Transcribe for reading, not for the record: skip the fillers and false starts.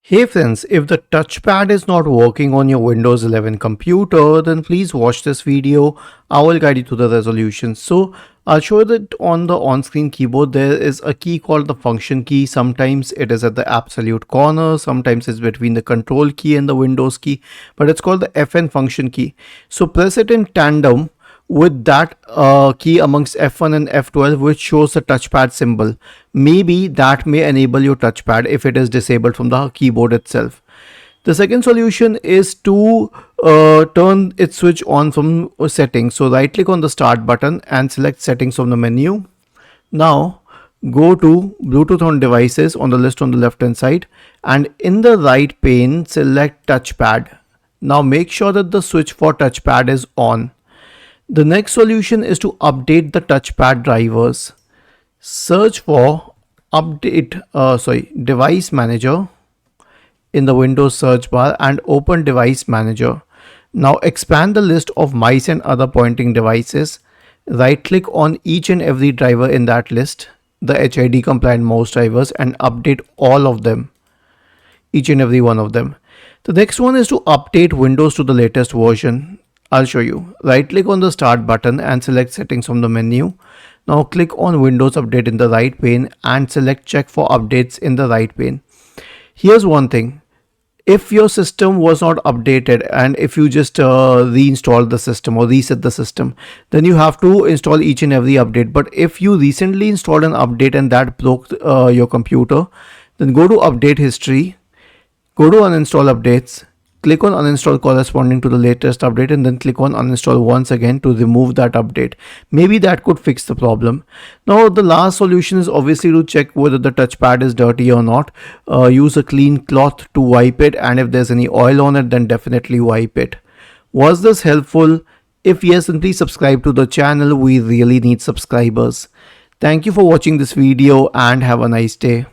Hey friends, if the touchpad is not working on your Windows 11 computer, then please watch this video. I will guide you to the resolution. So I'll show you that on the on-screen keyboard, there is a key called the function key. Sometimes it is at the absolute corner, sometimes it's between the control key and the Windows key, but it's called the FN function key. So press it in tandem with that key amongst F1 and F12, which shows the touchpad symbol. Maybe that may enable your touchpad if it is disabled from the keyboard itself. The second solution is to turn its switch on from settings. So right click on the start button and select settings from the menu. Now go to Bluetooth on devices on the list on the left hand side, and in the right pane select touchpad. Now make sure that the switch for touchpad is on. The next solution is to update the touchpad drivers. Search for device manager in the Windows search bar and open device manager. Now expand the list of mice and other pointing devices. Right click on each and every driver in that list, the HID compliant mouse drivers, and update all of them, each and every one of them. The next one is to update Windows to the latest version. I'll show you. Right click on the start button and select settings from the menu. Now click on Windows Update in the right pane and select check for updates in the right pane. Here's one thing. If your system was not updated and if you just reinstall the system or reset the system, then you have to install each and every update. But if you recently installed an update and that broke your computer, then go to update history, go to uninstall updates, click on uninstall corresponding to the latest update, and then click on uninstall once again to remove that update. Maybe that could fix the problem. Now the last solution is obviously to check whether the touchpad is dirty or not. Use a clean cloth to wipe it, and if there's any oil on it, then definitely wipe it. Was this helpful? If yes, then please subscribe to the channel. We really need subscribers. Thank you for watching this video and have a nice day.